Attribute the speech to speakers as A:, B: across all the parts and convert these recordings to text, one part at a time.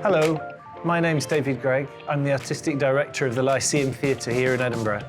A: Hello, my name's David Gregg. I'm the Artistic Director of the Lyceum Theatre here in Edinburgh.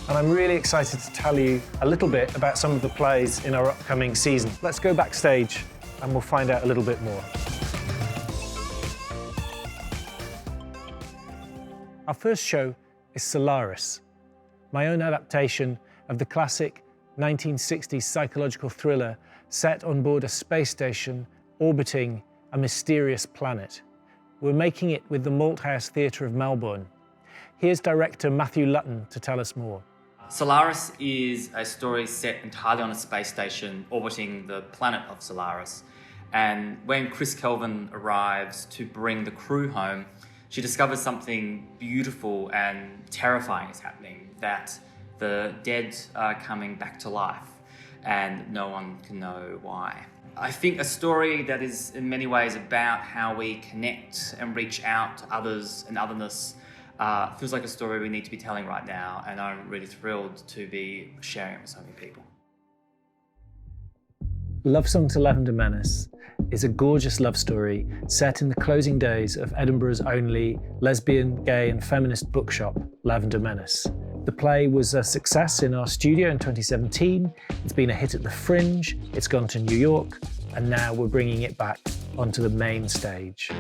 A: And I'm really excited to tell you a little bit about some of the plays in our upcoming season. Let's go backstage and we'll find out a little bit more. Our first show is Solaris, my own adaptation of the classic 1960s psychological thriller set on board a space station orbiting a mysterious planet. We're making it with the Malthouse Theatre of Melbourne. Here's director Matthew Lutton to tell us more.
B: Solaris is a story set entirely on a space station orbiting the planet of Solaris. And when Chris Kelvin arrives to bring the crew home, she discovers something beautiful and terrifying is happening, that the dead are coming back to life and no one can know why. I think a story that is in many ways about how we connect and reach out to others and otherness feels like a story we need to be telling right now, and I'm really thrilled to be sharing it with so many people.
A: Love Song to Lavender Menace is a gorgeous love story set in the closing days of Edinburgh's only lesbian, gay and feminist bookshop, Lavender Menace. The play was a success in our studio in 2017, it's been a hit at the Fringe, it's gone to New York, and now we're bringing it back onto the main stage.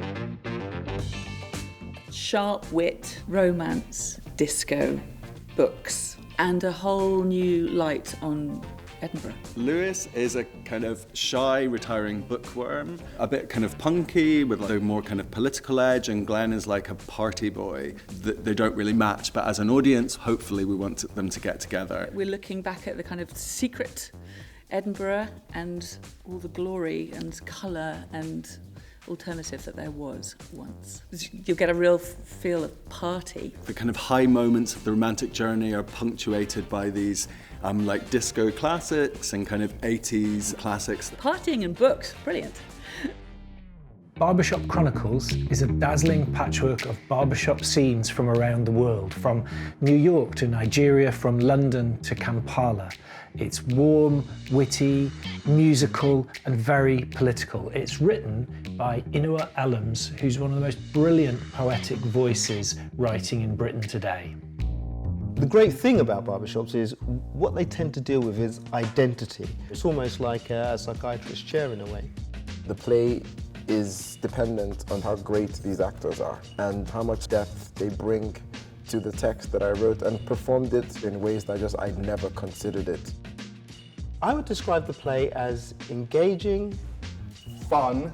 C: Sharp wit, romance, disco, books, and a whole new light on Edinburgh.
D: Lewis is a kind of shy, retiring bookworm, a bit kind of punky with a more kind of political edge, and Glenn is like a party boy. They don't really match, but as an audience, hopefully we want them to get together.
C: We're looking back at the kind of secret Edinburgh and all the glory and colour and alternative that there was once. You'll get a real feel of party.
D: The kind of high moments of the romantic journey are punctuated by these like disco classics and kind of 80s classics.
C: Partying and books, brilliant.
A: Barbershop Chronicles is a dazzling patchwork of barbershop scenes from around the world, from New York to Nigeria, from London to Kampala. It's warm, witty, musical and very political. It's written by Inua Ellams, who's one of the most brilliant poetic voices writing in Britain today.
E: The great thing about barbershops is what they tend to deal with is identity. It's almost like a psychiatrist's chair in a way.
F: The play is dependent on how great these actors are and how much depth they bring to the text that I wrote, and performed it in ways that I'd never considered it.
E: I would describe the play as engaging,
F: Fun,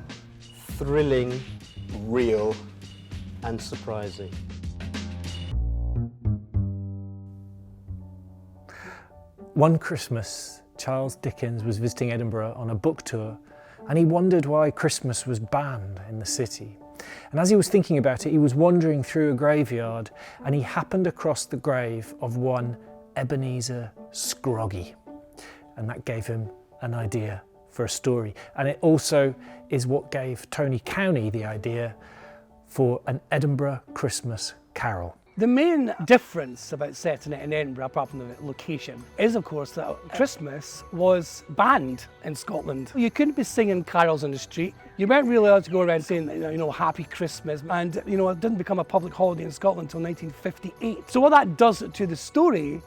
E: thrilling,
F: real,
E: and surprising.
A: One Christmas, Charles Dickens was visiting Edinburgh on a book tour, and he wondered why Christmas was banned in the city. And as he was thinking about it, he was wandering through a graveyard and he happened across the grave of one Ebenezer Scroggie. And that gave him an idea for a story. And it also is what gave Tony Cowney the idea for an Edinburgh Christmas Carol.
G: The main difference about setting it in Edinburgh, apart from the location, is of course that Christmas was banned in Scotland. You couldn't be singing carols on the street. You weren't really allowed to go around saying, Happy Christmas. And, it didn't become a public holiday in Scotland until 1958. So what that does to the story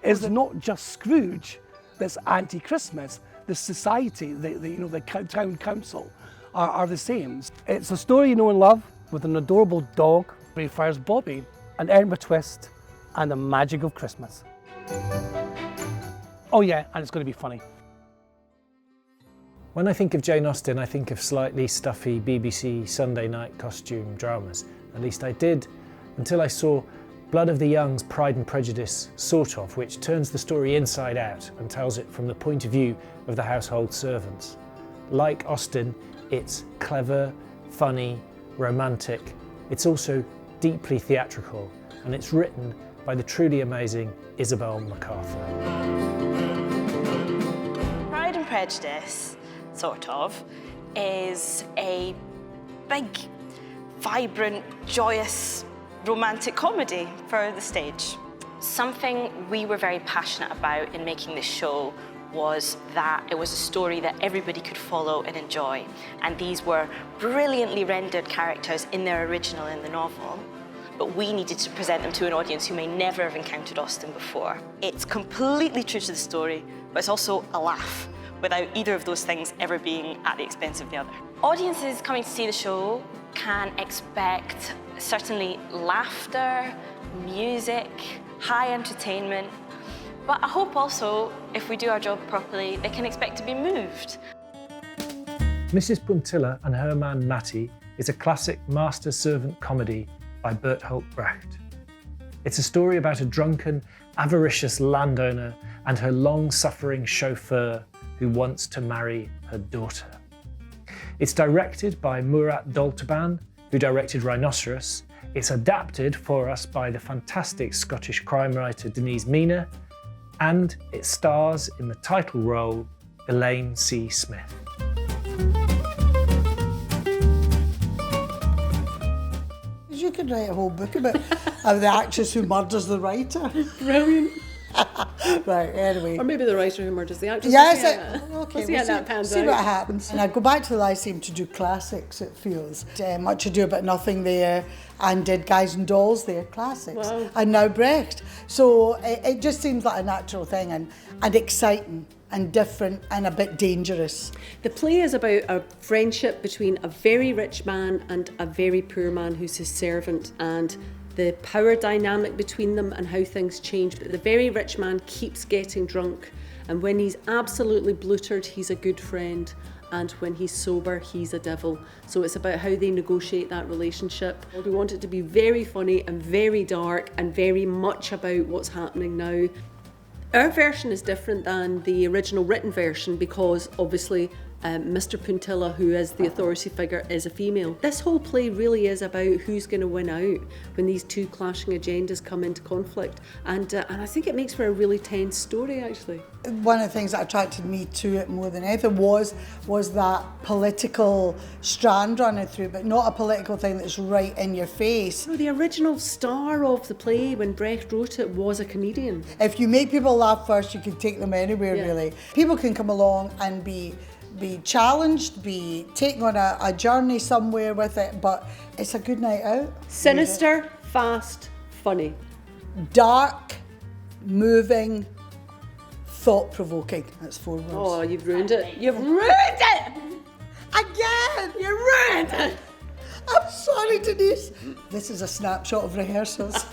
G: is not just Scrooge that's anti-Christmas. The society, the town council are the same. It's a story you know and love with an adorable dog, Greyfriars Bobby, an Edinburgh twist, and the magic of Christmas. Oh yeah, and it's going to be funny.
A: When I think of Jane Austen, I think of slightly stuffy BBC Sunday night costume dramas. At least I did, until I saw Blood of the Young's Pride and Prejudice, sort of, which turns the story inside out and tells it from the point of view of the household servants. Like Austen, it's clever, funny, romantic. It's also deeply theatrical, and it's written by the truly amazing Isabel MacArthur.
H: Pride and Prejudice, sort of, is a big, vibrant, joyous, romantic comedy for the stage. Something we were very passionate about in making this show was that it was a story that everybody could follow and enjoy. And these were brilliantly rendered characters in their original in the novel, but we needed to present them to an audience who may never have encountered Austen before. It's completely true to the story, but it's also a laugh, without either of those things ever being at the expense of the other. Audiences coming to see the show can expect certainly laughter, music, high entertainment, but I hope also, if we do our job properly, they can expect to be moved.
A: Mrs. Puntilla and Her Man Mattie is a classic master-servant comedy by Bertolt Brecht. It's a story about a drunken, avaricious landowner and her long-suffering chauffeur who wants to marry her daughter. It's directed by Murat Daltaban, who directed Rhinoceros. It's adapted for us by the fantastic Scottish crime writer Denise Mina, and it stars in the title role Elaine C. Smith.
I: You could write a whole book about the actress who murders the writer.
J: Brilliant.
I: Right, anyway.
J: Or maybe the writer who murders the actress.
I: Yes, okay,
J: we'll see
I: what happens. And I go back to the Lyceum to do classics, it feels. Much Ado About Nothing there, and did Guys and Dolls there, classics.
J: Wow.
I: And now Brecht. So it just seems like a natural thing and exciting and different and a bit dangerous.
J: The play is about a friendship between a very rich man and a very poor man who's his servant, and the power dynamic between them and how things change. But the very rich man keeps getting drunk, and when he's absolutely bluttered, he's a good friend, and when he's sober, he's a devil. So it's about how they negotiate that relationship. We want it to be very funny and very dark and very much about what's happening now. Our version is different than the original written version because obviously Mr. Puntilla, who is the authority figure, is a female. This whole play really is about who's going to win out when these two clashing agendas come into conflict, and I think it makes for a really tense story, actually.
I: One of the things that attracted me to it more than anything was that political strand running through, but not a political thing that's right in your face.
J: The original star of the play, when Brecht wrote it, was a comedian.
I: If you make people laugh first, you can take them anywhere, really. People can come along and be challenged, be taken on a journey somewhere with it, but it's a good night out.
J: Sinister, fast, funny.
I: Dark, moving, thought-provoking. That's 4 words.
J: Oh, you've ruined it. You've ruined it!
I: Again!
J: You ruined it!
I: I'm sorry, Denise. This is a snapshot of rehearsals.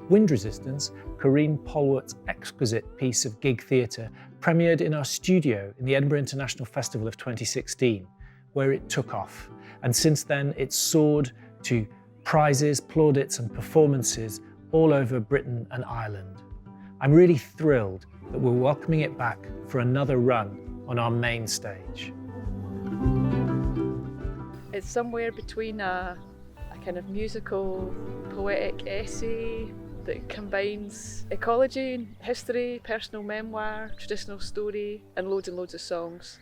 A: Wind Resistance, Corinne Polwart's exquisite piece of gig theatre, premiered in our studio in the Edinburgh International Festival of 2016, where it took off. And since then, it's soared to prizes, plaudits and performances all over Britain and Ireland. I'm really thrilled that we're welcoming it back for another run on our main stage.
K: It's somewhere between a kind of musical, poetic essay that combines ecology, history, personal memoir, traditional story, and loads of songs.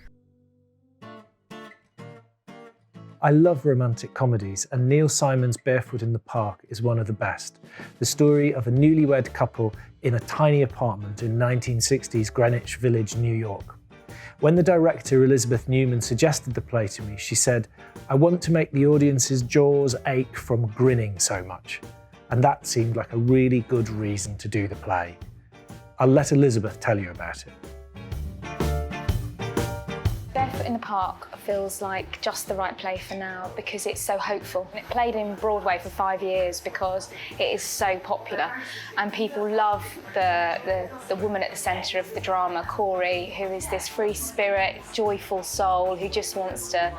A: I love romantic comedies, and Neil Simon's Barefoot in the Park is one of the best. The story of a newlywed couple in a tiny apartment in 1960s Greenwich Village, New York. When the director Elizabeth Newman suggested the play to me, she said, "I want to make the audience's jaws ache from grinning so much." And that seemed like a really good reason to do the play. I'll let Elizabeth tell you about it.
L: Barefoot in the Park feels like just the right play for now because it's so hopeful. It played in Broadway for 5 years because it is so popular and people love the woman at the centre of the drama, Corey, who is this free spirit, joyful soul who just wants to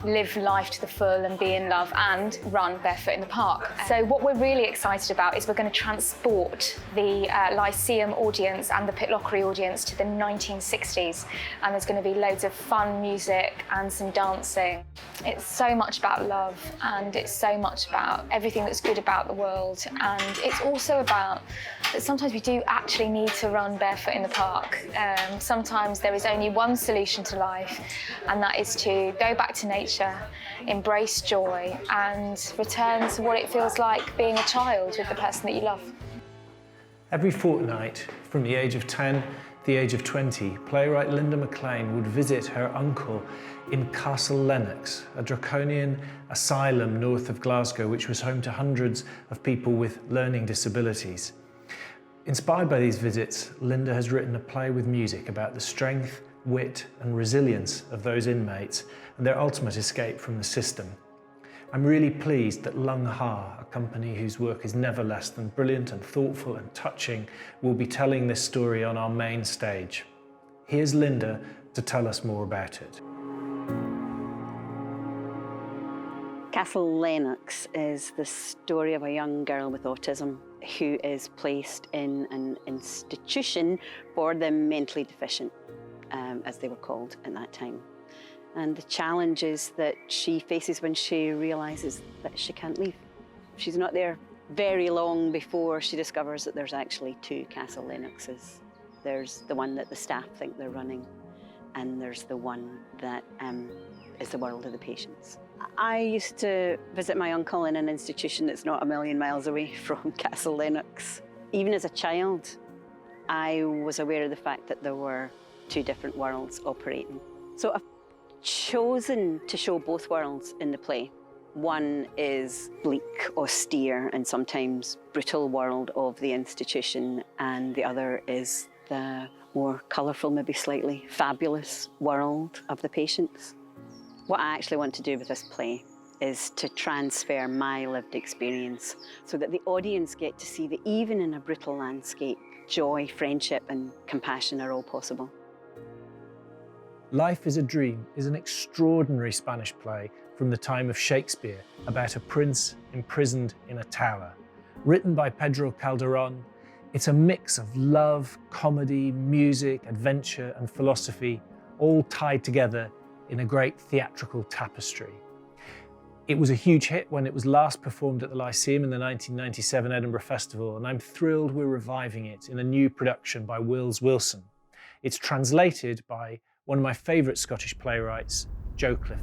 L: live life to the full and be in love and run barefoot in the park. So what we're really excited about is we're going to transport the Lyceum audience and the Pitlochry audience to the 1960s, and there's going to be loads of fun music and some dancing. It's so much about love and it's so much about everything that's good about the world, and it's also about that sometimes we do actually need to run barefoot in the park. Sometimes there is only one solution to life, and that is to go back to nature adventure, embrace joy, and return to what it feels like being a child with the person that you love.
A: Every fortnight, from the age of 10 to the age of 20, playwright Linda McLean would visit her uncle in Castle Lennox, a draconian asylum north of Glasgow, which was home to hundreds of people with learning disabilities. Inspired by these visits, Linda has written a play with music about the strength, wit and resilience of those inmates and their ultimate escape from the system. I'm really pleased that Lung Ha, a company whose work is never less than brilliant and thoughtful and touching, will be telling this story on our main stage. Here's Linda to tell us more about it.
M: Castle Lennox is the story of a young girl with autism who is placed in an institution for the mentally deficient, as they were called at that time. And the challenges that she faces when she realises that she can't leave. She's not there very long before she discovers that there's actually two Castle Lennoxes. There's the one that the staff think they're running, and there's the one that is the world of the patients. I used to visit my uncle in an institution that's not a million miles away from Castle Lennox. Even as a child, I was aware of the fact that there were two different worlds operating. So I've chosen to show both worlds in the play. One is bleak, austere, and sometimes brutal world of the institution, and the other is the more colourful, maybe slightly fabulous world of the patients. What I actually want to do with this play is to transfer my lived experience so that the audience get to see that even in a brutal landscape, joy, friendship, and compassion are all possible.
A: Life is a Dream is an extraordinary Spanish play from the time of Shakespeare about a prince imprisoned in a tower. Written by Pedro Calderón, it's a mix of love, comedy, music, adventure, and philosophy, all tied together in a great theatrical tapestry. It was a huge hit when it was last performed at the Lyceum in the 1997 Edinburgh Festival, and I'm thrilled we're reviving it in a new production by Wills Wilson. It's translated by one of my favourite Scottish playwrights, Joe Clifford.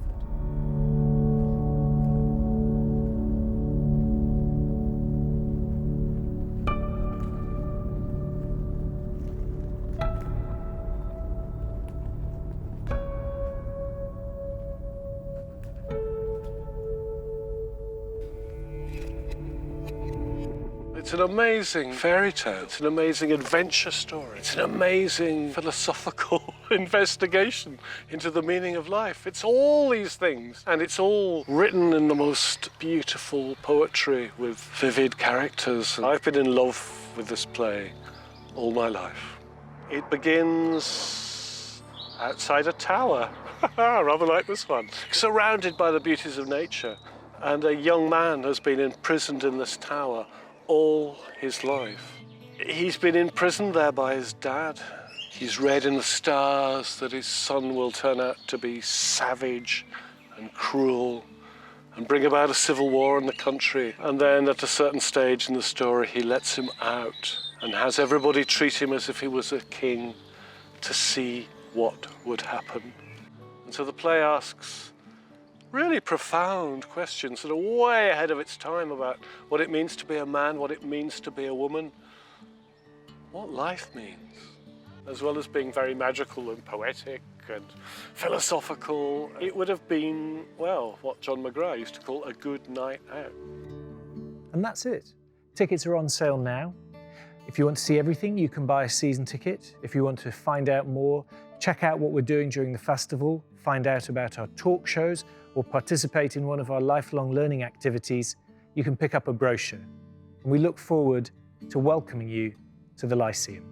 N: It's an amazing fairy tale. It's an amazing adventure story. It's an amazing philosophical investigation into the meaning of life. It's all these things, and it's all written in the most beautiful poetry with vivid characters. I've been in love with this play all my life. It begins outside a tower, rather like this one, surrounded by the beauties of nature. And a young man has been imprisoned in this tower all his life. He's been imprisoned there by his dad. He's read in the stars that his son will turn out to be savage and cruel and bring about a civil war in the country. And then at a certain stage in the story, he lets him out and has everybody treat him as if he was a king to see what would happen. And so the play asks really profound questions that are way ahead of its time about what it means to be a man, what it means to be a woman, what life means, as well as being very magical and poetic and philosophical. It would have been, well, what John McGrath used to call a good night out.
A: And that's it. Tickets are on sale now. If you want to see everything, you can buy a season ticket. If you want to find out more, check out what we're doing during the festival, find out about our talk shows, or participate in one of our lifelong learning activities, you can pick up a brochure. And we look forward to welcoming you to the Lyceum.